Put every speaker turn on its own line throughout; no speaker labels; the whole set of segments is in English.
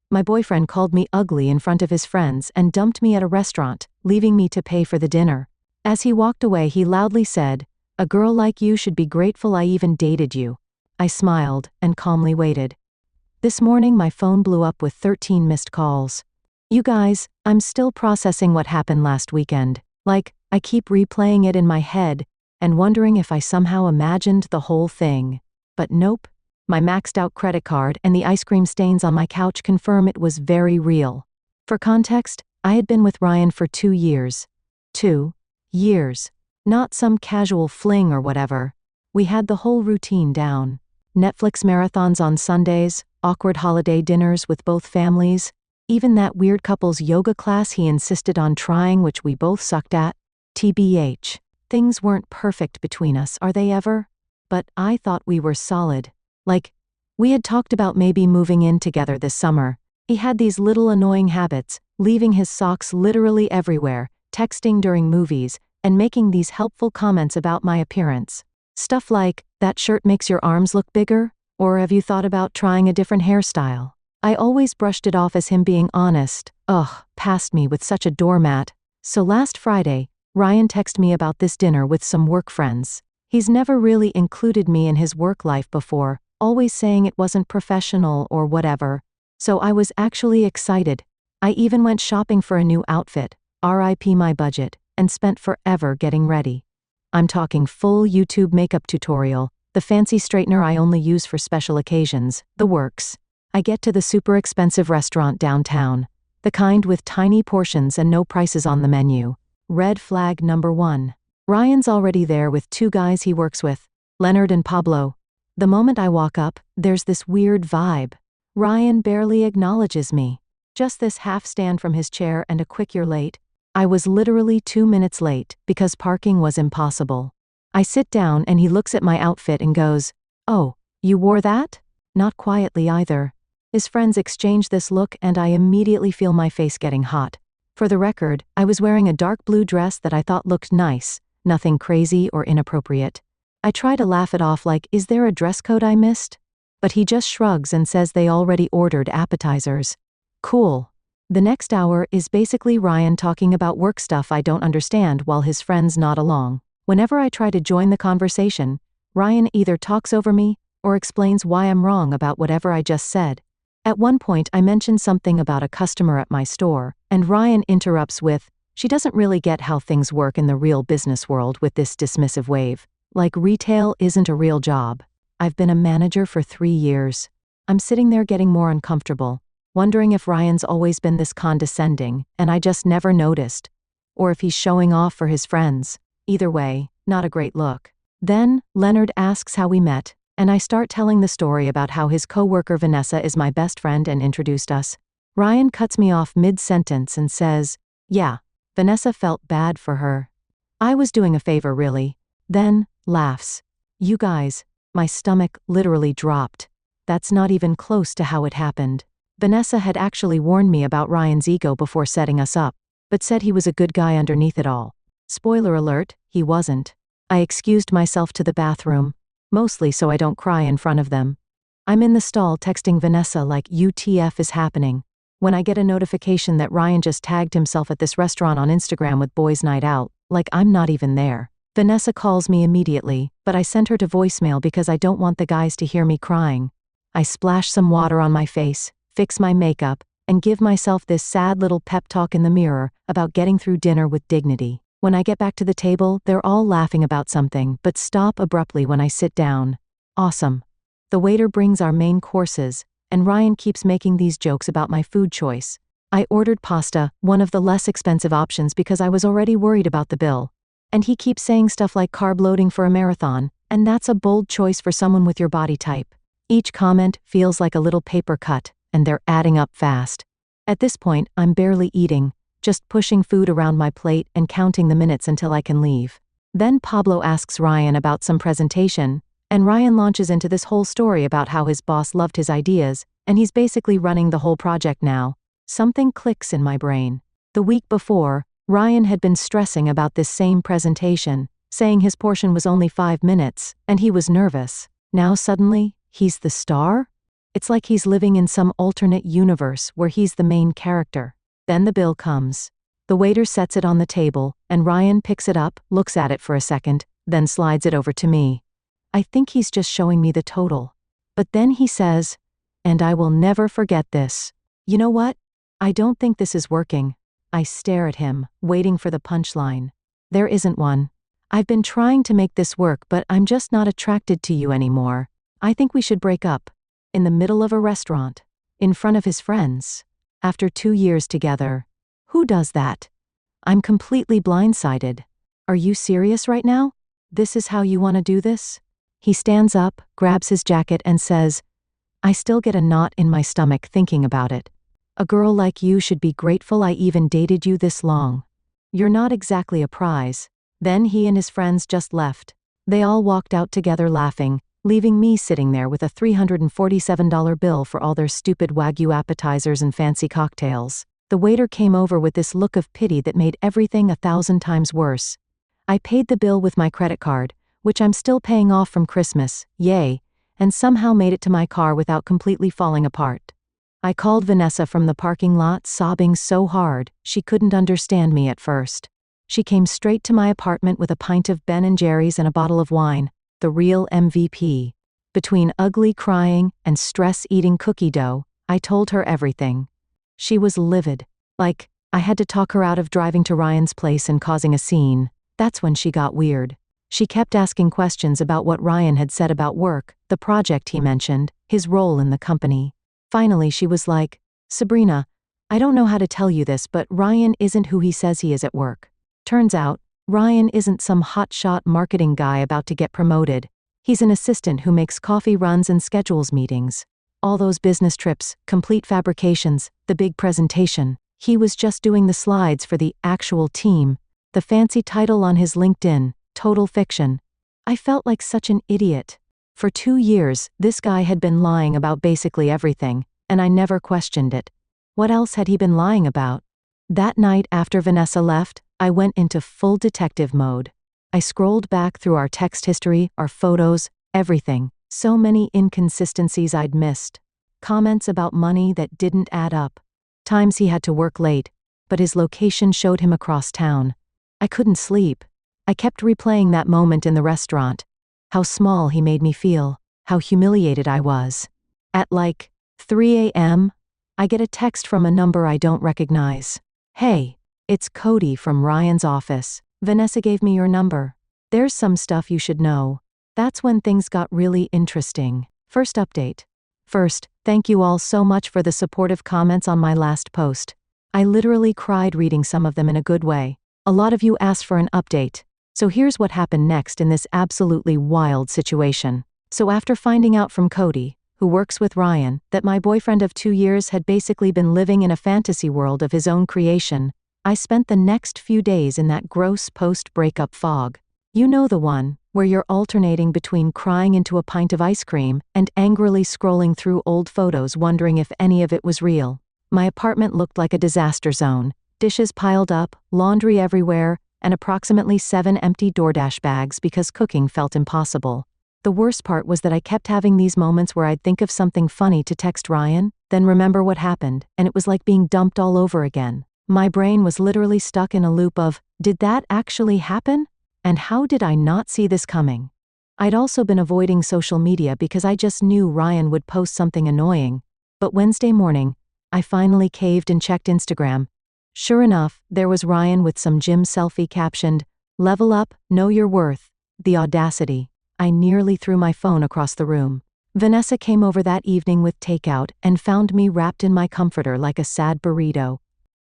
My boyfriend called me ugly in front of his friends and dumped me at a restaurant, leaving me to pay for the dinner. As he walked away, he loudly said, "A girl like you should be grateful I even dated you." I smiled and calmly waited. This morning my phone blew up with 13 missed calls. You guys, I'm still processing what happened last weekend. Like, I keep replaying it in my head and wondering if I somehow imagined the whole thing. But nope. My maxed out credit card and the ice cream stains on my couch confirm it was very real. For context, I had been with Ryan for 2 years. 2 years. Not some casual fling or whatever. We had the whole routine down. Netflix marathons on Sundays, awkward holiday dinners with both families, even that weird couple's yoga class he insisted on trying which we both sucked at. TBH. Things weren't perfect between us, are they ever? But I thought we were solid. Like, we had talked about maybe moving in together this summer. He had these little annoying habits, leaving his socks literally everywhere, texting during movies, and making these helpful comments about my appearance. Stuff like, "That shirt makes your arms look bigger," or "Have you thought about trying a different hairstyle?" I always brushed it off as him being honest. Past me with such a doormat. So last Friday, Ryan texted me about this dinner with some work friends. He's never really included me in his work life before, always saying it wasn't professional or whatever. So I was actually excited. I even went shopping for a new outfit, RIP my budget, and spent forever getting ready. I'm talking full YouTube makeup tutorial, the fancy straightener I only use for special occasions, the works. I get to the super expensive restaurant downtown, the kind with tiny portions and no prices on the menu. Red flag number 1. Ryan's already there with 2 guys he works with, Leonard and Pablo. The moment I walk up, there's this weird vibe. Ryan barely acknowledges me. Just this half stand from his chair and a quick "You're late." I was literally 2 minutes late because parking was impossible. I sit down and he looks at my outfit and goes, "Oh, you wore that?" Not quietly either. His friends exchange this look and I immediately feel my face getting hot. For the record, I was wearing a dark blue dress that I thought looked nice, nothing crazy or inappropriate. I try to laugh it off like, is there a dress code I missed? But he just shrugs and says they already ordered appetizers. Cool. The next hour is basically Ryan talking about work stuff I don't understand while his friends nod along. Whenever I try to join the conversation, Ryan either talks over me or explains why I'm wrong about whatever I just said. At one point I mentioned something about a customer at my store, and Ryan interrupts with, "She doesn't really get how things work in the real business world," with this dismissive wave. Like retail isn't a real job. I've been a manager for 3 years. I'm sitting there getting more uncomfortable, wondering if Ryan's always been this condescending, and I just never noticed. Or if he's showing off for his friends. Either way, not a great look. Then, Leonard asks how we met, and I start telling the story about how his coworker Vanessa is my best friend and introduced us. Ryan cuts me off mid-sentence and says, "Yeah, Vanessa felt bad for her. I was doing a favor really." Then, laughs. You guys, my stomach literally dropped. That's not even close to how it happened. Vanessa had actually warned me about Ryan's ego before setting us up, but said he was a good guy underneath it all. Spoiler alert, he wasn't. I excused myself to the bathroom, mostly so I don't cry in front of them. I'm in the stall texting Vanessa like UTF is happening, when I get a notification that Ryan just tagged himself at this restaurant on Instagram with Boys Night Out, like I'm not even there. Vanessa calls me immediately, but I sent her to voicemail because I don't want the guys to hear me crying. I splash some water on my face, fix my makeup, and give myself this sad little pep talk in the mirror about getting through dinner with dignity. When I get back to the table, they're all laughing about something, but stop abruptly when I sit down. Awesome. The waiter brings our main courses, and Ryan keeps making these jokes about my food choice. I ordered pasta, one of the less expensive options because I was already worried about the bill. And he keeps saying stuff like carb loading for a marathon, and that's a bold choice for someone with your body type. Each comment feels like a little paper cut, and they're adding up fast. At this point, I'm barely eating, just pushing food around my plate and counting the minutes until I can leave. Then Pablo asks Ryan about some presentation, and Ryan launches into this whole story about how his boss loved his ideas, and he's basically running the whole project now. Something clicks in my brain. The week before, Ryan had been stressing about this same presentation, saying his portion was only 5 minutes, and he was nervous. Now suddenly, he's the star? It's like he's living in some alternate universe where he's the main character. Then the bill comes. The waiter sets it on the table, and Ryan picks it up, looks at it for a second, then slides it over to me. I think he's just showing me the total. But then he says, "And I will never forget this." You know what? I don't think this is working. I stare at him, waiting for the punchline. There isn't one. I've been trying to make this work, but I'm just not attracted to you anymore. I think we should break up. In the middle of a restaurant. In front of his friends. After 2 years together. Who does that? I'm completely blindsided. Are you serious right now? This is how you want to do this? He stands up, grabs his jacket and says, I still get a knot in my stomach thinking about it. A girl like you should be grateful I even dated you this long. You're not exactly a prize. Then he and his friends just left. They all walked out together laughing, leaving me sitting there with a $347 bill for all their stupid Wagyu appetizers and fancy cocktails. The waiter came over with this look of pity that made everything 1,000 times worse. I paid the bill with my credit card, which I'm still paying off from Christmas, yay, and somehow made it to my car without completely falling apart. I called Vanessa from the parking lot, sobbing so hard, she couldn't understand me at first. She came straight to my apartment with a pint of Ben & Jerry's and a bottle of wine, the real MVP. Between ugly crying and stress-eating cookie dough, I told her everything. She was livid. Like, I had to talk her out of driving to Ryan's place and causing a scene. That's when she got weird. She kept asking questions about what Ryan had said about work, the project he mentioned, his role in the company. Finally she was like, Sabrina, I don't know how to tell you this, but Ryan isn't who he says he is at work. Turns out, Ryan isn't some hotshot marketing guy about to get promoted. He's an assistant who makes coffee runs and schedules meetings. All those business trips, complete fabrications, the big presentation. He was just doing the slides for the actual team. The fancy title on his LinkedIn, Total Fiction. I felt like such an idiot. For 2 years, this guy had been lying about basically everything, and I never questioned it. What else had he been lying about? That night after Vanessa left, I went into full detective mode. I scrolled back through our text history, our photos, everything. So many inconsistencies I'd missed. Comments about money that didn't add up. Times he had to work late, but his location showed him across town. I couldn't sleep. I kept replaying that moment in the restaurant. How small he made me feel. How humiliated I was. At like 3 a.m., I get a text from a number I don't recognize. Hey, it's Cody from Ryan's office. Vanessa gave me your number. There's some stuff you should know. That's when things got really interesting. First update. First, thank you all so much for the supportive comments on my last post. I literally cried reading some of them in a good way. A lot of you asked for an update. So here's what happened next in this absolutely wild situation. So after finding out from Cody, who works with Ryan, that my boyfriend of 2 years had basically been living in a fantasy world of his own creation, I spent the next few days in that gross post-breakup fog. You know the one, where you're alternating between crying into a pint of ice cream and angrily scrolling through old photos wondering if any of it was real. My apartment looked like a disaster zone. Dishes piled up, laundry everywhere, and approximately 7 empty DoorDash bags because cooking felt impossible. The worst part was that I kept having these moments where I'd think of something funny to text Ryan, then remember what happened, and it was like being dumped all over again. My brain was literally stuck in a loop of, did that actually happen? And how did I not see this coming? I'd also been avoiding social media because I just knew Ryan would post something annoying. But Wednesday morning, I finally caved and checked Instagram. Sure enough, there was Ryan with some gym selfie captioned, "Level up, know your worth." The audacity. I nearly threw my phone across the room. Vanessa came over that evening with takeout and found me wrapped in my comforter like a sad burrito.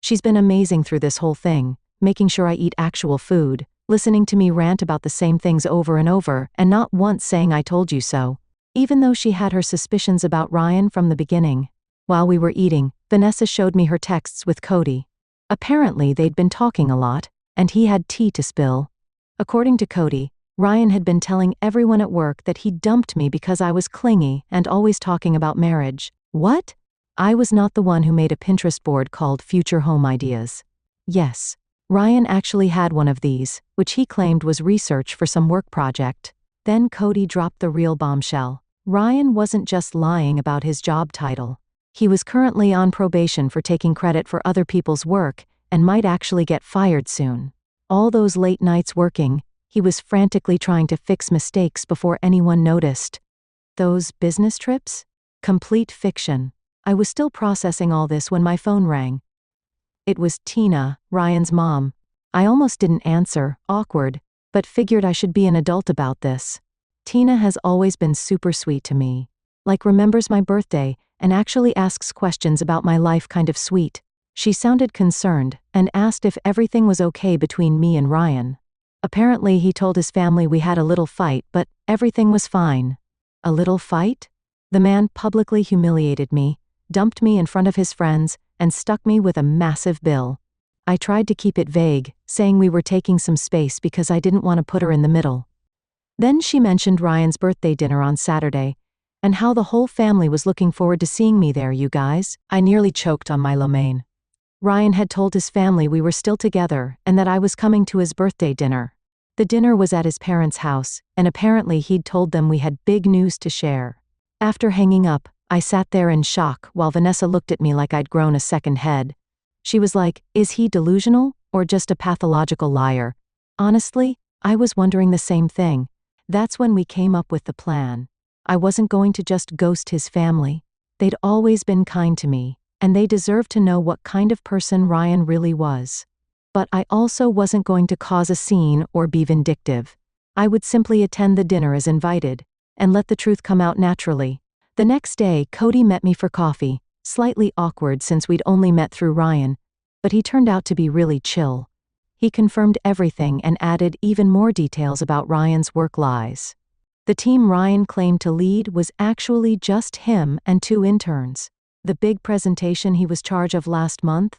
She's been amazing through this whole thing, making sure I eat actual food, listening to me rant about the same things over and over, and not once saying I told you so. Even though she had her suspicions about Ryan from the beginning. While we were eating, Vanessa showed me her texts with Cody. Apparently they'd been talking a lot, and he had tea to spill. According to Cody, Ryan had been telling everyone at work that he dumped me because I was clingy and always talking about marriage. What? I was not the one who made a Pinterest board called Future Home Ideas. Yes, Ryan actually had one of these, which he claimed was research for some work project. Then Cody dropped the real bombshell. Ryan wasn't just lying about his job title. He was currently on probation for taking credit for other people's work and might actually get fired soon. All those late nights working, he was frantically trying to fix mistakes before anyone noticed. Those business trips? Complete fiction. I was still processing all this when my phone rang. It was Tina, Ryan's mom. I almost didn't answer, awkward, but figured I should be an adult about this. Tina has always been super sweet to me. Like remembers my birthday and actually asks questions about my life, kind of sweet. She sounded concerned and asked if everything was okay between me and Ryan. Apparently he told his family we had a little fight, but everything was fine. A little fight? The man publicly humiliated me, dumped me in front of his friends, and stuck me with a massive bill. I tried to keep it vague, saying we were taking some space because I didn't want to put her in the middle. Then she mentioned Ryan's birthday dinner on Saturday, and how the whole family was looking forward to seeing me there. You guys? I nearly choked on my lo mein. Ryan had told his family we were still together and that I was coming to his birthday dinner. The dinner was at his parents' house, and apparently he'd told them we had big news to share. After hanging up, I sat there in shock while Vanessa looked at me like I'd grown a second head. She was like, is he delusional or just a pathological liar? Honestly, I was wondering the same thing. That's when we came up with the plan. I wasn't going to just ghost his family. They'd always been kind to me, and they deserved to know what kind of person Ryan really was. But I also wasn't going to cause a scene or be vindictive. I would simply attend the dinner as invited, and let the truth come out naturally. The next day, Cody met me for coffee, slightly awkward since we'd only met through Ryan, but he turned out to be really chill. He confirmed everything and added even more details about Ryan's work lies. The team Ryan claimed to lead was actually just him and 2 interns. The big presentation he was charge of last month?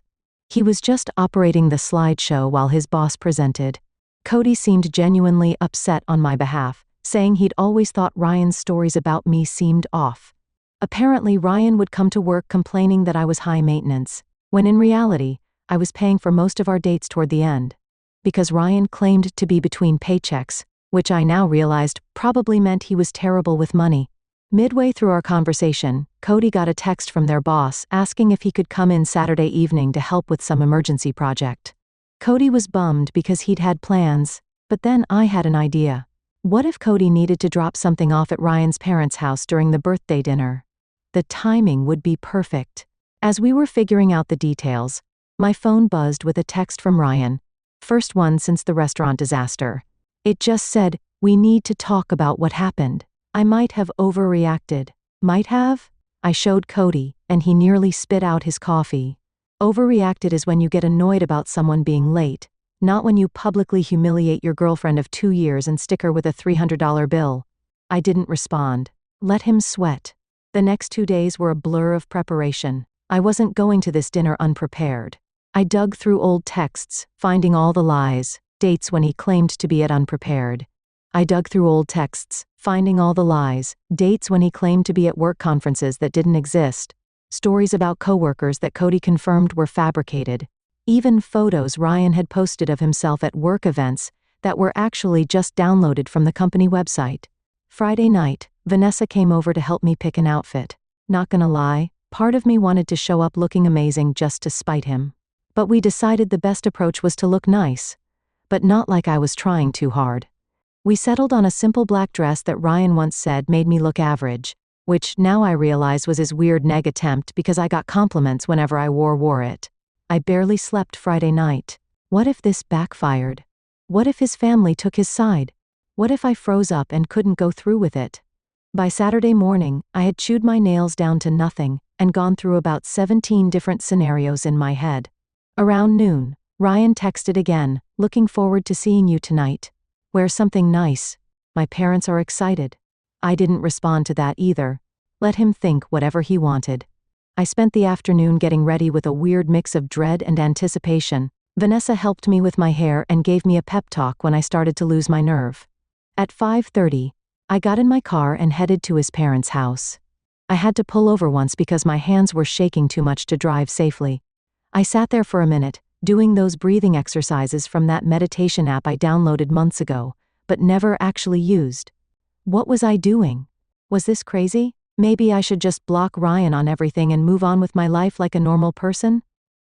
He was just operating the slideshow while his boss presented. Cody seemed genuinely upset on my behalf, saying he'd always thought Ryan's stories about me seemed off. Apparently Ryan would come to work complaining that I was high maintenance, when in reality, I was paying for most of our dates toward the end. Because Ryan claimed to be between paychecks, which I now realized probably meant he was terrible with money. Midway through our conversation, Cody got a text from their boss asking if he could come in Saturday evening to help with some emergency project. Cody was bummed because he'd had plans, but then I had an idea. What if Cody needed to drop something off at Ryan's parents' house during the birthday dinner? The timing would be perfect. As we were figuring out the details, my phone buzzed with a text from Ryan. First one since the restaurant disaster. It just said, "We need to talk about what happened." I might have overreacted. Might have? I showed Cody, and he nearly spit out his coffee. Overreacted is when you get annoyed about someone being late, not when you publicly humiliate your girlfriend of 2 years and stick her with a $300 bill. I didn't respond. Let him sweat. The next 2 days were a blur of preparation. I wasn't going to this dinner unprepared. I dug through old texts, finding all the lies, dates when he claimed to be at unprepared. I dug through old texts, finding all the lies, dates when he claimed to be at work conferences that didn't exist, stories about coworkers that Cody confirmed were fabricated, even photos Ryan had posted of himself at work events that were actually just downloaded from the company website. Friday night, Vanessa came over to help me pick an outfit. Not gonna lie, part of me wanted to show up looking amazing just to spite him. But we decided the best approach was to look nice. But not like I was trying too hard. We settled on a simple black dress that Ryan once said made me look average, which now I realize was his weird neg attempt because I got compliments whenever I wore it. I barely slept Friday night. What if this backfired? What if his family took his side? What if I froze up and couldn't go through with it? By Saturday morning, I had chewed my nails down to nothing and gone through about 17 different scenarios in my head. Around noon, Ryan texted again, "Looking forward to seeing you tonight. Wear something nice. My parents are excited." I didn't respond to that either. Let him think whatever he wanted. I spent the afternoon getting ready with a weird mix of dread and anticipation. Vanessa helped me with my hair and gave me a pep talk when I started to lose my nerve. At 5:30, I got in my car and headed to his parents' house. I had to pull over once because my hands were shaking too much to drive safely. I sat there for a minute, doing those breathing exercises from that meditation app I downloaded months ago, but never actually used. What was I doing? Was this crazy? Maybe I should just block Ryan on everything and move on with my life like a normal person?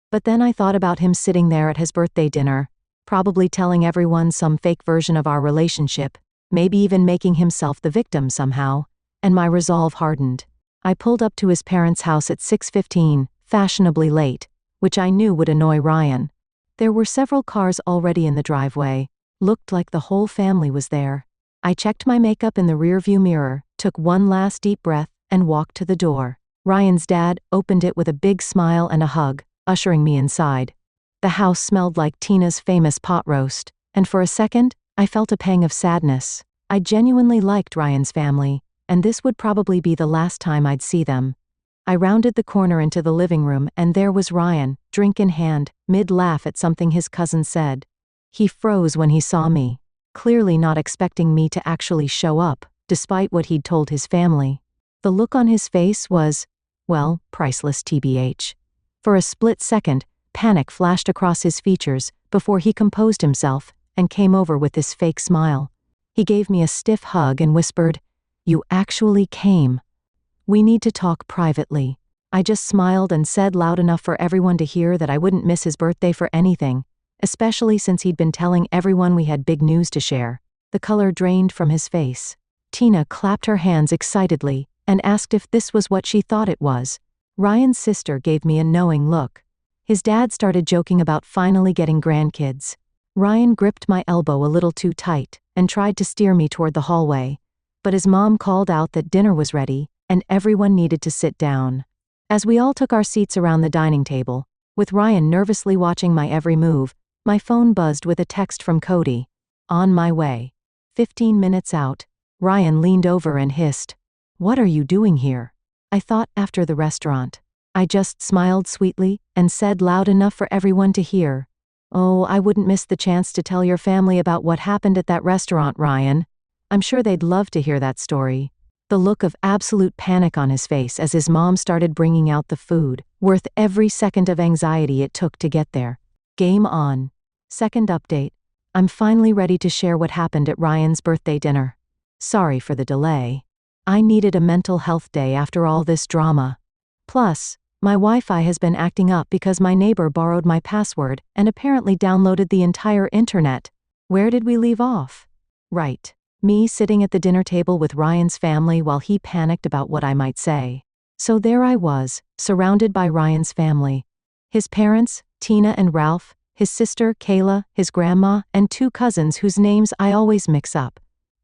But then I thought about him sitting there at his birthday dinner, probably telling everyone some fake version of our relationship, maybe even making himself the victim somehow, and my resolve hardened. I pulled up to his parents' house at 6:15, fashionably late, which I knew would annoy Ryan. There were several cars already in the driveway. Looked like the whole family was there. I checked my makeup in the rearview mirror, took one last deep breath, and walked to the door. Ryan's dad opened it with a big smile and a hug, ushering me inside. The house smelled like Tina's famous pot roast, and for a second, I felt a pang of sadness. I genuinely liked Ryan's family, and this would probably be the last time I'd see them. I rounded the corner into the living room and there was Ryan, drink in hand, mid-laugh at something his cousin said. He froze when he saw me, clearly not expecting me to actually show up, despite what he'd told his family. The look on his face was, well, priceless TBH. For a split second, panic flashed across his features before he composed himself and came over with this fake smile. He gave me a stiff hug and whispered, "You actually came. We need to talk privately." I just smiled and said loud enough for everyone to hear that I wouldn't miss his birthday for anything, especially since he'd been telling everyone we had big news to share. The color drained from his face. Tina clapped her hands excitedly and asked if this was what she thought it was. Ryan's sister gave me a knowing look. His dad started joking about finally getting grandkids. Ryan gripped my elbow a little too tight and tried to steer me toward the hallway, but his mom called out that dinner was ready and everyone needed to sit down. As we all took our seats around the dining table, with Ryan nervously watching my every move, my phone buzzed with a text from Cody. On my way. 15 minutes out, Ryan leaned over and hissed, "What are you doing here?" I thought after the restaurant. I just smiled sweetly and said loud enough for everyone to hear, "Oh, I wouldn't miss the chance to tell your family about what happened at that restaurant, Ryan. I'm sure they'd love to hear that story." The look of absolute panic on his face as his mom started bringing out the food, worth every second of anxiety it took to get there. Game on. Second update. I'm finally ready to share what happened at Ryan's birthday dinner. Sorry for the delay. I needed a mental health day after all this drama. Plus, my Wi-Fi has been acting up because my neighbor borrowed my password and apparently downloaded the entire internet. Where did we leave off? Right. Me sitting at the dinner table with Ryan's family while he panicked about what I might say. So there I was, surrounded by Ryan's family. His parents, Tina and Ralph, his sister, Kayla, his grandma, and two cousins whose names I always mix up.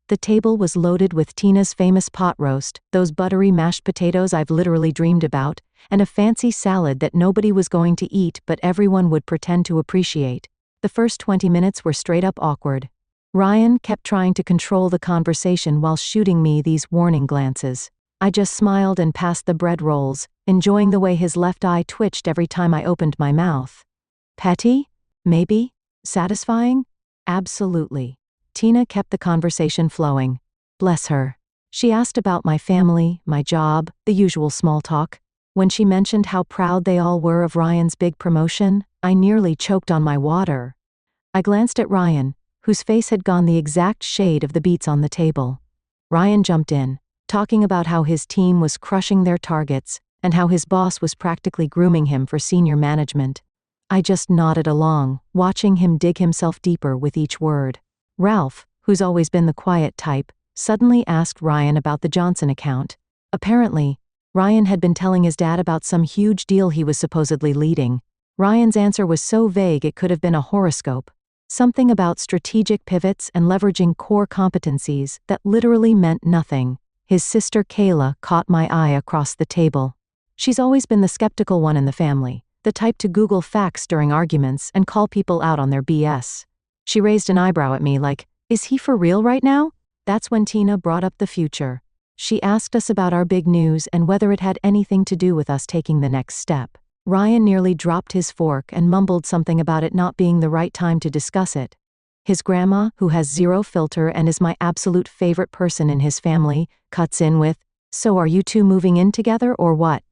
The table was loaded with Tina's famous pot roast, those buttery mashed potatoes I've literally dreamed about, and a fancy salad that nobody was going to eat but everyone would pretend to appreciate. The first 20 minutes were straight up awkward. Ryan kept trying to control the conversation while shooting me these warning glances. I just smiled and passed the bread rolls, enjoying the way his left eye twitched every time I opened my mouth. Petty? Maybe? Satisfying? Absolutely. Tina kept the conversation flowing. Bless her. She asked about my family, my job, the usual small talk. When she mentioned how proud they all were of Ryan's big promotion, I nearly choked on my water. I glanced at Ryan, whose face had gone the exact shade of the beets on the table. Ryan jumped in, talking about how his team was crushing their targets and how his boss was practically grooming him for senior management. I just nodded along, watching him dig himself deeper with each word. Ralph, who's always been the quiet type, suddenly asked Ryan about the Johnson account. Apparently, Ryan had been telling his dad about some huge deal he was supposedly leading. Ryan's answer was so vague it could have been a horoscope. Something about strategic pivots and leveraging core competencies that literally meant nothing. His sister Kayla caught my eye across the table. She's always been the skeptical one in the family, the type to Google facts during arguments and call people out on their BS. She raised an eyebrow at me like, "Is he for real right now?" That's when Tina brought up the future. She asked us about our big news and whether it had anything to do with us taking the next step. Ryan nearly dropped his fork and mumbled something about it not being the right time to discuss it. His grandma, who has zero filter and is my absolute favorite person in his family, cuts in with, "So are you two moving in together or what?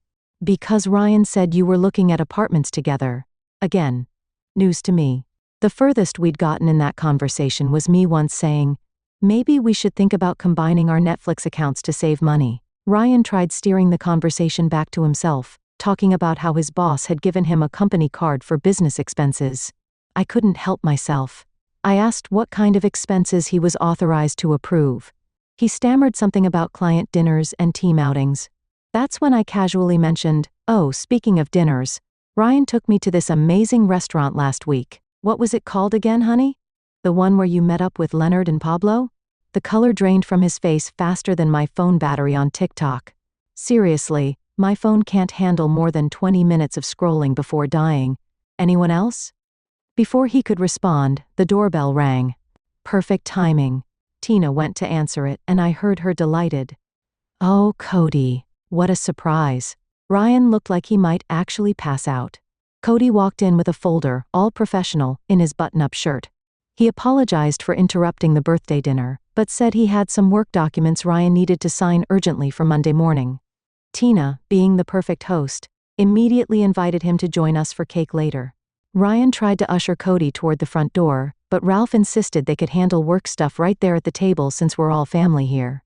Because Ryan said you were looking at apartments together." Again, news to me. The furthest we'd gotten in that conversation was me once saying, Maybe we should think about combining our Netflix accounts to save money. Ryan tried steering the conversation back to himself, talking about how his boss had given him a company card for business expenses. I couldn't help myself. I asked what kind of expenses he was authorized to approve. He stammered something about client dinners and team outings. That's when I casually mentioned, "Oh, speaking of dinners, Ryan took me to this amazing restaurant last week. What was it called again, honey? The one where you met up with Leonard and Pablo?" The color drained from his face faster than my phone battery on TikTok. Seriously, my phone can't handle more than 20 minutes of scrolling before dying. Anyone else? Before he could respond, the doorbell rang. Perfect timing. Tina went to answer it, and I heard her delighted. "Oh, Cody, what a surprise." Ryan looked like he might actually pass out. Cody walked in with a folder, all professional, in his button-up shirt. He apologized for interrupting the birthday dinner, but said he had some work documents Ryan needed to sign urgently for Monday morning. Tina, being the perfect host, immediately invited him to join us for cake later. Ryan tried to usher Cody toward the front door, but Ralph insisted they could handle work stuff right there at the table since we're all family here.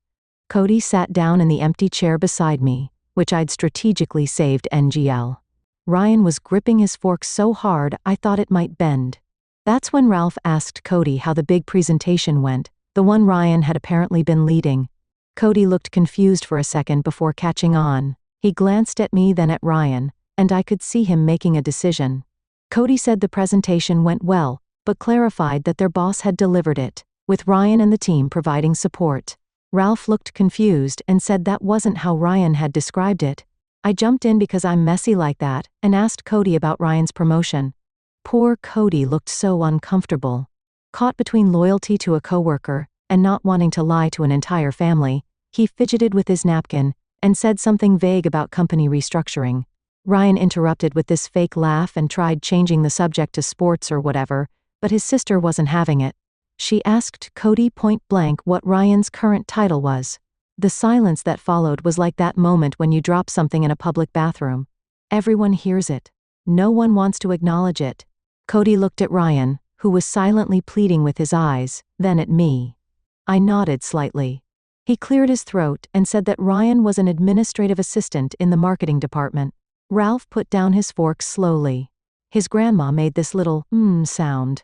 Cody sat down in the empty chair beside me, which I'd strategically saved NGL. Ryan was gripping his fork so hard I thought it might bend. That's when Ralph asked Cody how the big presentation went, the one Ryan had apparently been leading. Cody looked confused for a second before catching on. He glanced at me, then at Ryan, and I could see him making a decision. Cody said the presentation went well, but clarified that their boss had delivered it, with Ryan and the team providing support. Ralph looked confused and said that wasn't how Ryan had described it. I jumped in because I'm messy like that, and asked Cody about Ryan's promotion. Poor Cody looked so uncomfortable. Caught between loyalty to a coworker and not wanting to lie to an entire family, he fidgeted with his napkin and said something vague about company restructuring. Ryan interrupted with this fake laugh and tried changing the subject to sports or whatever, but his sister wasn't having it. She asked Cody point blank what Ryan's current title was. The silence that followed was like that moment when you drop something in a public bathroom. Everyone hears it. No one wants to acknowledge it. Cody looked at Ryan, who was silently pleading with his eyes, then at me. I nodded slightly. He cleared his throat and said that Ryan was an administrative assistant in the marketing department. Ralph put down his fork slowly. His grandma made this little sound.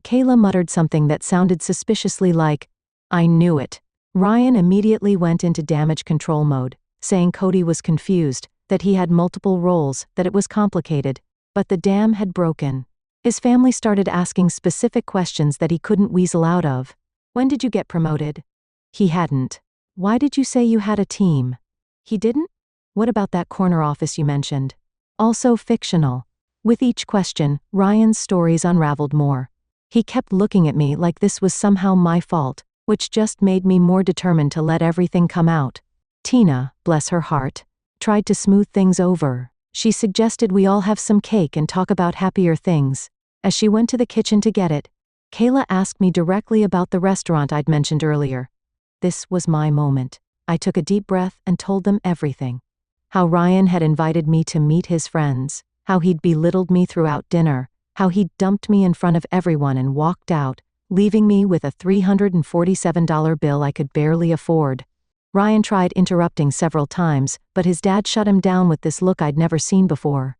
Kayla muttered something that sounded suspiciously like, "I knew it." Ryan immediately went into damage control mode, saying Cody was confused, that he had multiple roles, that it was complicated, but the dam had broken. His family started asking specific questions that he couldn't weasel out of. "When did you get promoted?" He hadn't. "Why did you say you had a team?" He didn't? "What about that corner office you mentioned?" Also fictional. With each question, Ryan's stories unraveled more. He kept looking at me like this was somehow my fault, which just made me more determined to let everything come out. Tina, bless her heart, tried to smooth things over. She suggested we all have some cake and talk about happier things. As she went to the kitchen to get it, Kayla asked me directly about the restaurant I'd mentioned earlier. This was my moment. I took a deep breath and told them everything. How Ryan had invited me to meet his friends, how he'd belittled me throughout dinner, how he'd dumped me in front of everyone and walked out, leaving me with a $347 bill I could barely afford. Ryan tried interrupting several times, but his dad shut him down with this look I'd never seen before.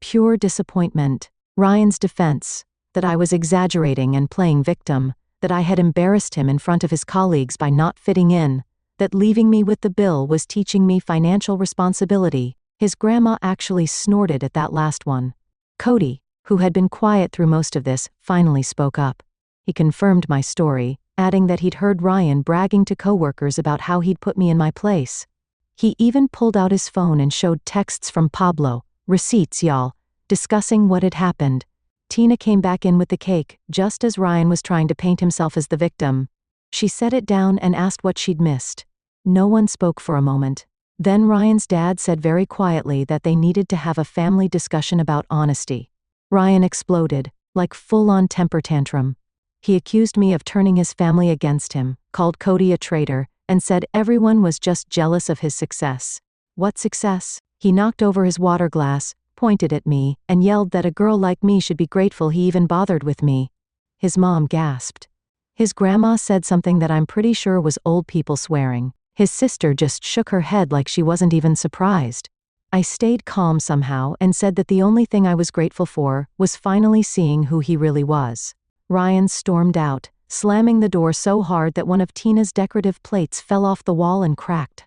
Pure disappointment. Ryan's defense, that I was exaggerating and playing victim, that I had embarrassed him in front of his colleagues by not fitting in, that leaving me with the bill was teaching me financial responsibility. His grandma actually snorted at that last one. Cody, who had been quiet through most of this, finally spoke up. He confirmed my story, adding that he'd heard Ryan bragging to coworkers about how he'd put me in my place. He even pulled out his phone and showed texts from Pablo, receipts y'all, discussing what had happened. Tina came back in with the cake, just as Ryan was trying to paint himself as the victim. She set it down and asked what she'd missed. No one spoke for a moment. Then Ryan's dad said very quietly that they needed to have a family discussion about honesty. Ryan exploded, like full-on temper tantrum. He accused me of turning his family against him, called Cody a traitor, and said everyone was just jealous of his success. What success? He knocked over his water glass, pointed at me, and yelled that a girl like me should be grateful he even bothered with me. His mom gasped. His grandma said something that I'm pretty sure was old people swearing. His sister just shook her head like she wasn't even surprised. I stayed calm somehow and said that the only thing I was grateful for was finally seeing who he really was. Ryan stormed out, slamming the door so hard that one of Tina's decorative plates fell off the wall and cracked.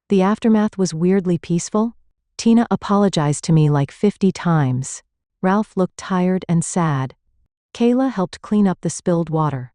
The aftermath was weirdly peaceful. Tina apologized to me like 50 times. Ralph looked tired and sad. Kayla helped clean up the spilled water.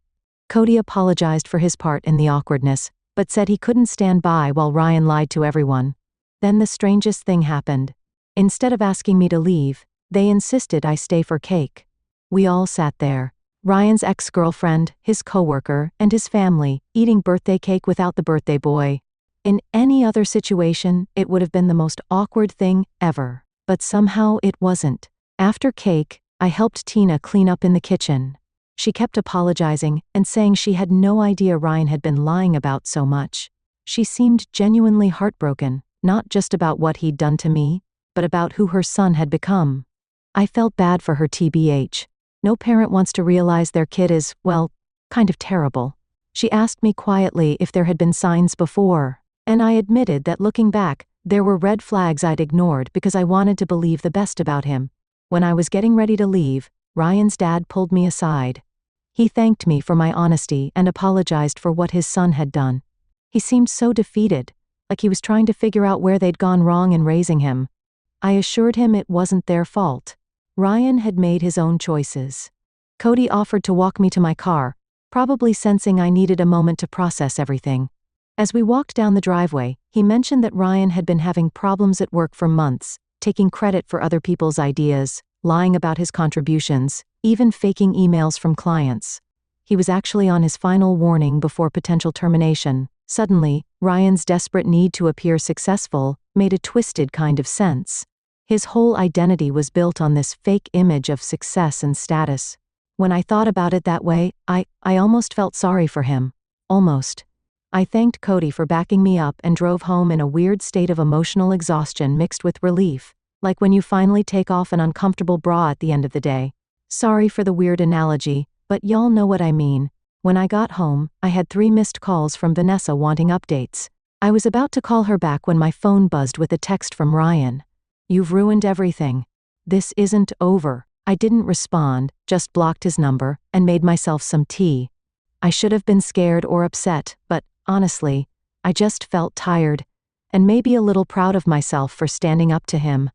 Cody apologized for his part in the awkwardness, but said he couldn't stand by while Ryan lied to everyone. Then the strangest thing happened. Instead of asking me to leave, they insisted I stay for cake. We all sat there. Ryan's ex-girlfriend, his coworker, and his family, eating birthday cake without the birthday boy. In any other situation, it would have been the most awkward thing ever. But somehow it wasn't. After cake, I helped Tina clean up in the kitchen. She kept apologizing and saying she had no idea Ryan had been lying about so much. She seemed genuinely heartbroken, not just about what he'd done to me, but about who her son had become. I felt bad for her TBH. No parent wants to realize their kid is, well, kind of terrible. She asked me quietly if there had been signs before, and I admitted that looking back, there were red flags I'd ignored because I wanted to believe the best about him. When I was getting ready to leave, Ryan's dad pulled me aside. He thanked me for my honesty and apologized for what his son had done. He seemed so defeated, like he was trying to figure out where they'd gone wrong in raising him. I assured him it wasn't their fault. Ryan had made his own choices. Cody offered to walk me to my car, probably sensing I needed a moment to process everything. As we walked down the driveway, he mentioned that Ryan had been having problems at work for months, taking credit for other people's ideas, lying about his contributions, even faking emails from clients. He was actually on his final warning before potential termination. Suddenly, Ryan's desperate need to appear successful made a twisted kind of sense. His whole identity was built on this fake image of success and status. When I thought about it that way, I almost felt sorry for him. Almost. I thanked Cody for backing me up and drove home in a weird state of emotional exhaustion mixed with relief, like when you finally take off an uncomfortable bra at the end of the day. Sorry for the weird analogy, but y'all know what I mean. When I got home, I had 3 missed calls from Vanessa wanting updates. I was about to call her back when my phone buzzed with a text from Ryan. "You've ruined everything. This isn't over." I didn't respond, just blocked his number, and made myself some tea. I should have been scared or upset, but, honestly, I just felt tired, and maybe a little proud of myself for standing up to him.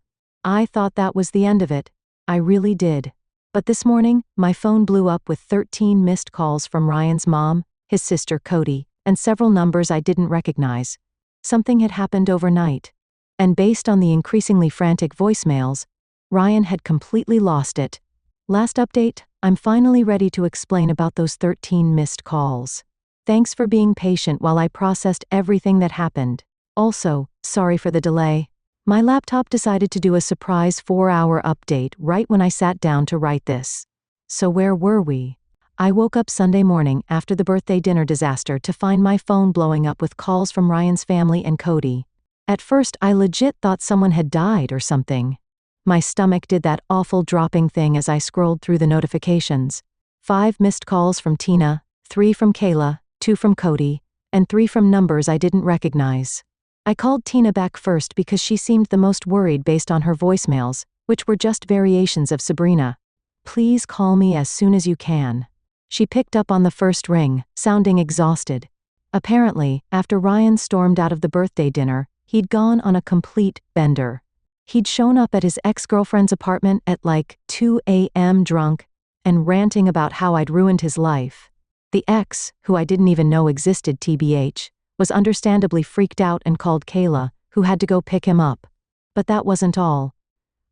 I thought that was the end of it. I really did. But this morning, my phone blew up with 13 missed calls from Ryan's mom, his sister Cody, and several numbers I didn't recognize. Something had happened overnight. And based on the increasingly frantic voicemails, Ryan had completely lost it. Last update, I'm finally ready to explain about those 13 missed calls. Thanks for being patient while I processed everything that happened. Also, sorry for the delay. My laptop decided to do a surprise 4-hour update right when I sat down to write this. So where were we? I woke up Sunday morning after the birthday dinner disaster to find my phone blowing up with calls from Ryan's family and Cody. At first, I legit thought someone had died or something. My stomach did that awful dropping thing as I scrolled through the notifications. 5 missed calls from Tina, 3 from Kayla, 2 from Cody, and 3 from numbers I didn't recognize. I called Tina back first because she seemed the most worried based on her voicemails, which were just variations of Sabrina. "Please call me as soon as you can." She picked up on the first ring, sounding exhausted. Apparently, after Ryan stormed out of the birthday dinner, he'd gone on a complete bender. He'd shown up at his ex-girlfriend's apartment at like 2 a.m. drunk and ranting about how I'd ruined his life. The ex, who I didn't even know existed TBH, was understandably freaked out and called Kayla, who had to go pick him up. But that wasn't all.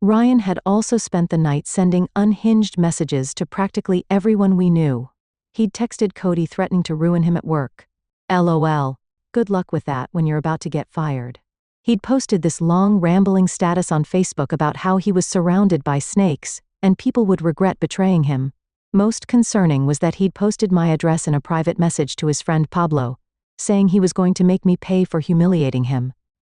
Ryan had also spent the night sending unhinged messages to practically everyone we knew. He'd texted Cody threatening to ruin him at work. LOL. Good luck with that when you're about to get fired. He'd posted this long rambling status on Facebook about how he was surrounded by snakes, and people would regret betraying him. Most concerning was that he'd posted my address in a private message to his friend Pablo, saying he was going to make me pay for humiliating him.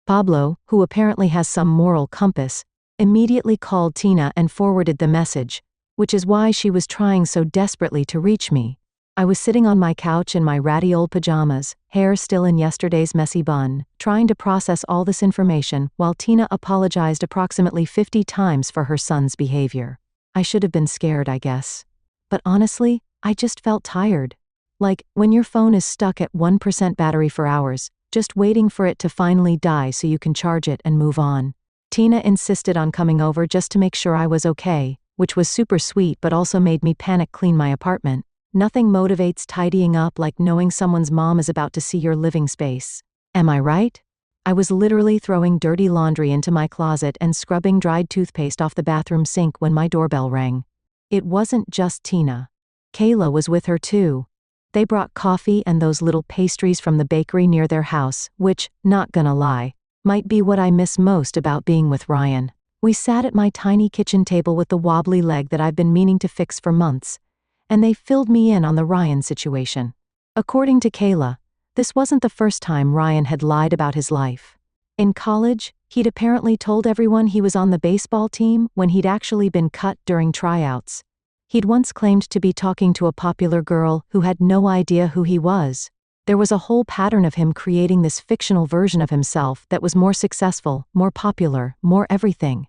Pablo, who apparently has some moral compass, immediately called Tina and forwarded the message, which is why she was trying so desperately to reach me. I was sitting on my couch in my ratty old pajamas, hair still in yesterday's messy bun, trying to process all this information while Tina apologized approximately 50 times for her son's behavior. I should have been scared, I guess. But honestly, I just felt tired. Like, when your phone is stuck at 1% battery for hours, just waiting for it to finally die so you can charge it and move on. Tina insisted on coming over just to make sure I was okay, which was super sweet but also made me panic clean my apartment. Nothing motivates tidying up like knowing someone's mom is about to see your living space. Am I right? I was literally throwing dirty laundry into my closet and scrubbing dried toothpaste off the bathroom sink when my doorbell rang. It wasn't just Tina. Kayla was with her too. They brought coffee and those little pastries from the bakery near their house, which, not gonna lie, might be what I miss most about being with Ryan. We sat at my tiny kitchen table with the wobbly leg that I've been meaning to fix for months, and they filled me in on the Ryan situation. According to Kayla, this wasn't the first time Ryan had lied about his life. In college, he'd apparently told everyone he was on the baseball team when he'd actually been cut during tryouts. He'd once claimed to be talking to a popular girl who had no idea who he was. There was a whole pattern of him creating this fictional version of himself that was more successful, more popular, more everything.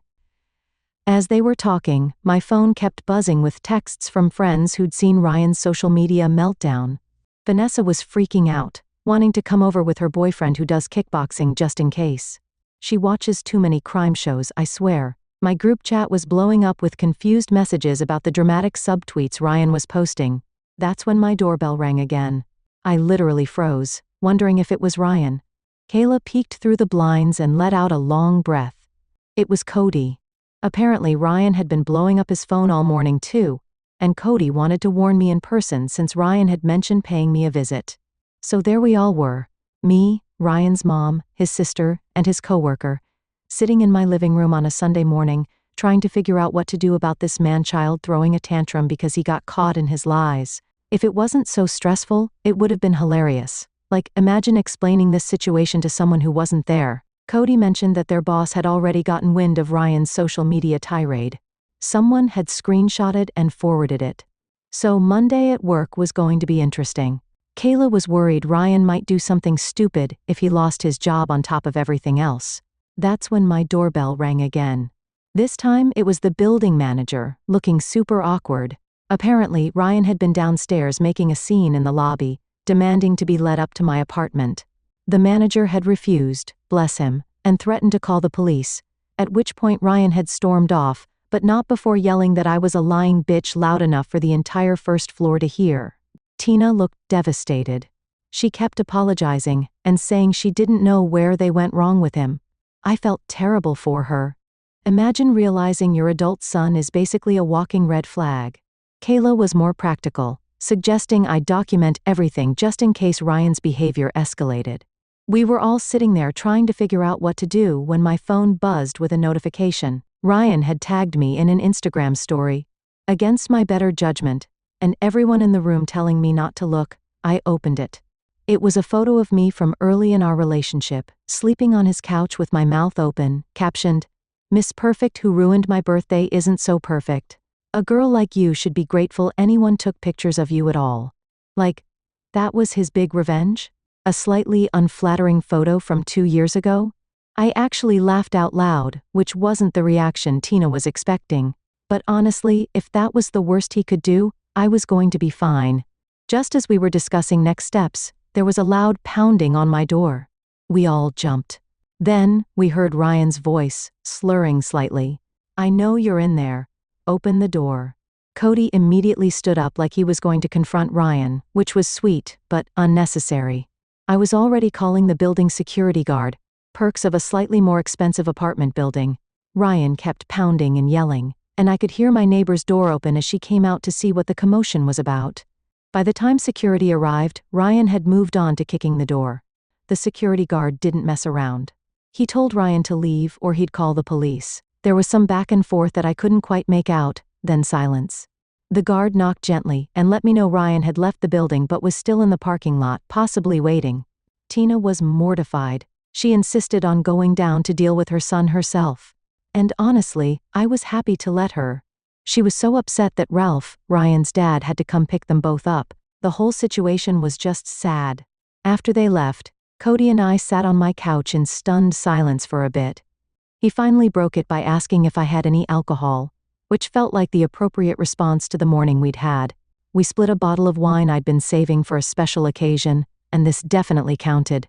As they were talking, my phone kept buzzing with texts from friends who'd seen Ryan's social media meltdown. Vanessa was freaking out, wanting to come over with her boyfriend who does kickboxing just in case. She watches too many crime shows, I swear. My group chat was blowing up with confused messages about the dramatic subtweets Ryan was posting. That's when my doorbell rang again. I literally froze, wondering if it was Ryan. Kayla peeked through the blinds and let out a long breath. It was Cody. Apparently Ryan had been blowing up his phone all morning too, and Cody wanted to warn me in person since Ryan had mentioned paying me a visit. So there we all were, me, Ryan's mom, his sister, and his coworker, sitting in my living room on a Sunday morning, trying to figure out what to do about this man-child throwing a tantrum because he got caught in his lies. If it wasn't so stressful, it would have been hilarious. Like, imagine explaining this situation to someone who wasn't there. Cody mentioned that their boss had already gotten wind of Ryan's social media tirade. Someone had screenshotted and forwarded it. So Monday at work was going to be interesting. Kayla was worried Ryan might do something stupid if he lost his job on top of everything else. That's when my doorbell rang again. This time it was the building manager, looking super awkward. Apparently, Ryan had been downstairs making a scene in the lobby, demanding to be let up to my apartment. The manager had refused, bless him, and threatened to call the police, at which point Ryan had stormed off, but not before yelling that I was a lying bitch loud enough for the entire first floor to hear. Tina looked devastated. She kept apologizing and saying she didn't know where they went wrong with him. I felt terrible for her. Imagine realizing your adult son is basically a walking red flag. Kayla was more practical, suggesting I document everything just in case Ryan's behavior escalated. We were all sitting there trying to figure out what to do when my phone buzzed with a notification. Ryan had tagged me in an Instagram story. Against my better judgment, and everyone in the room telling me not to look, I opened it. It was a photo of me from early in our relationship, sleeping on his couch with my mouth open, captioned, "Miss Perfect who ruined my birthday isn't so perfect. A girl like you should be grateful anyone took pictures of you at all." Like, that was his big revenge? A slightly unflattering photo from 2 years ago? I actually laughed out loud, which wasn't the reaction Tina was expecting. But honestly, if that was the worst he could do, I was going to be fine. Just as we were discussing next steps, there was a loud pounding on my door. We all jumped. Then, we heard Ryan's voice, slurring slightly. "I know you're in there. Open the door." Cody immediately stood up like he was going to confront Ryan, which was sweet, but unnecessary. I was already calling the building security guard, perks of a slightly more expensive apartment building. Ryan kept pounding and yelling, and I could hear my neighbor's door open as she came out to see what the commotion was about. By the time security arrived, Ryan had moved on to kicking the door. The security guard didn't mess around. He told Ryan to leave or he'd call the police. There was some back and forth that I couldn't quite make out, then silence. The guard knocked gently and let me know Ryan had left the building but was still in the parking lot, possibly waiting. Tina was mortified. She insisted on going down to deal with her son herself. And honestly, I was happy to let her. She was so upset that Ralph, Ryan's dad, had to come pick them both up, The whole situation was just sad. After they left, Cody and I sat on my couch in stunned silence for a bit. He finally broke it by asking if I had any alcohol, which felt like the appropriate response to the morning we'd had. We split a bottle of wine I'd been saving for a special occasion, and this definitely counted.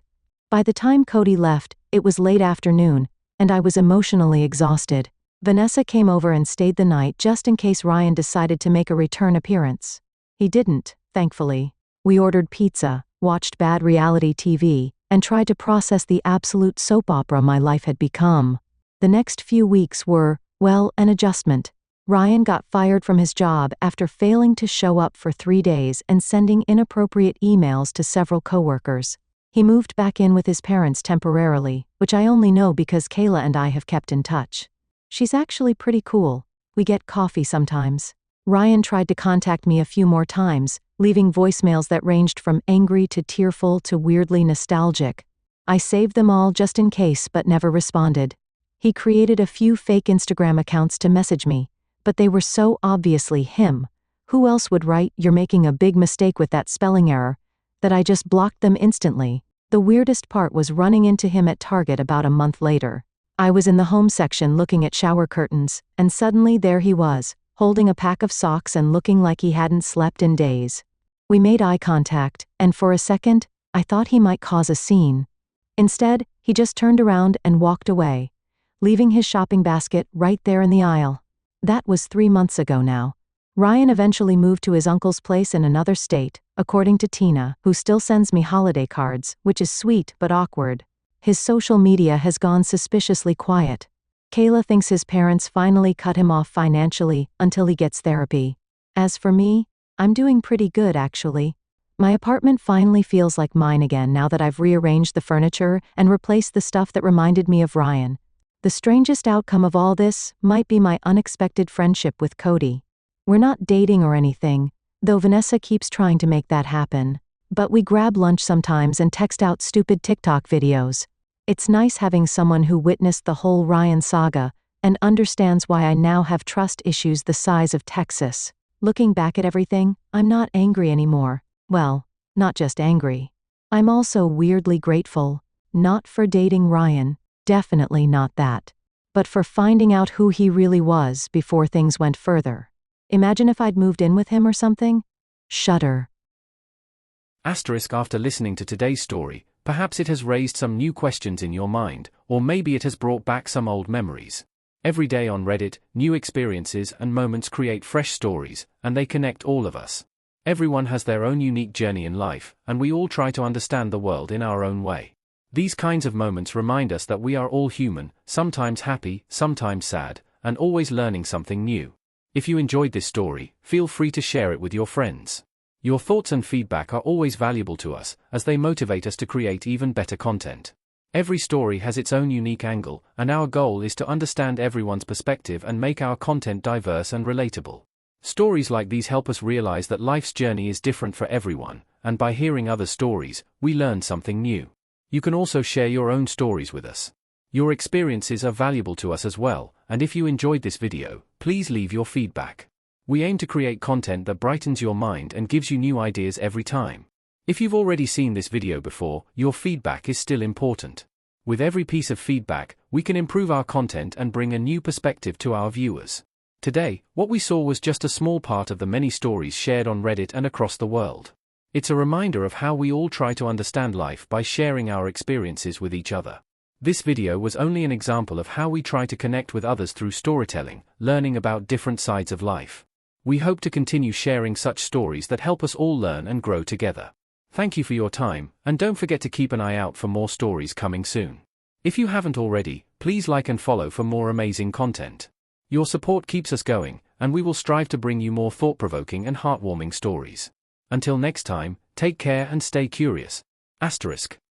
By the time Cody left, it was late afternoon, and I was emotionally exhausted. Vanessa came over and stayed the night just in case Ryan decided to make a return appearance. He didn't, thankfully. We ordered pizza, watched bad reality TV, and tried to process the absolute soap opera my life had become. The next few weeks were, well, an adjustment. Ryan got fired from his job after failing to show up for 3 days and sending inappropriate emails to several coworkers. He moved back in with his parents temporarily, which I only know because Kayla and I have kept in touch. She's actually pretty cool. We get coffee sometimes. Ryan tried to contact me a few more times, leaving voicemails that ranged from angry to tearful to weirdly nostalgic. I saved them all just in case but never responded. He created a few fake Instagram accounts to message me, but they were so obviously him. Who else would write, "You're making a big mistake with that spelling error," that I just blocked them instantly. The weirdest part was running into him at Target about a month later. I was in the home section looking at shower curtains, and suddenly there he was, holding a pack of socks and looking like he hadn't slept in days. We made eye contact, and for a second, I thought he might cause a scene. Instead, he just turned around and walked away, leaving his shopping basket right there in the aisle. That was 3 months ago now. Ryan eventually moved to his uncle's place in another state, according to Tina, who still sends me holiday cards, which is sweet but awkward. His social media has gone suspiciously quiet. Kayla thinks his parents finally cut him off financially until he gets therapy. As for me, I'm doing pretty good actually. My apartment finally feels like mine again now that I've rearranged the furniture and replaced the stuff that reminded me of Ryan. The strangest outcome of all this might be my unexpected friendship with Cody. We're not dating or anything, though Vanessa keeps trying to make that happen. But we grab lunch sometimes and text out stupid TikTok videos. It's nice having someone who witnessed the whole Ryan saga and understands why I now have trust issues the size of Texas. Looking back at everything, I'm not angry anymore. Well, not just angry. I'm also weirdly grateful. Not for dating Ryan, definitely not that. But for finding out who he really was before things went further. Imagine if I'd moved in with him or something. Shudder.
After listening to today's story, perhaps it has raised some new questions in your mind, or maybe it has brought back some old memories. Every day on Reddit, new experiences and moments create fresh stories, and they connect all of us. Everyone has their own unique journey in life, and we all try to understand the world in our own way. These kinds of moments remind us that we are all human, sometimes happy, sometimes sad, and always learning something new. If you enjoyed this story, feel free to share it with your friends. Your thoughts and feedback are always valuable to us, as they motivate us to create even better content. Every story has its own unique angle, and our goal is to understand everyone's perspective and make our content diverse and relatable. Stories like these help us realize that life's journey is different for everyone, and by hearing other stories, we learn something new. You can also share your own stories with us. Your experiences are valuable to us as well, and if you enjoyed this video, please leave your feedback. We aim to create content that brightens your mind and gives you new ideas every time. If you've already seen this video before, your feedback is still important. With every piece of feedback, we can improve our content and bring a new perspective to our viewers. Today, what we saw was just a small part of the many stories shared on Reddit and across the world. It's a reminder of how we all try to understand life by sharing our experiences with each other. This video was only an example of how we try to connect with others through storytelling, learning about different sides of life. We hope to continue sharing such stories that help us all learn and grow together. Thank you for your time, and don't forget to keep an eye out for more stories coming soon. If you haven't already, please like and follow for more amazing content. Your support keeps us going, and we will strive to bring you more thought-provoking and heartwarming stories. Until next time, take care and stay curious. **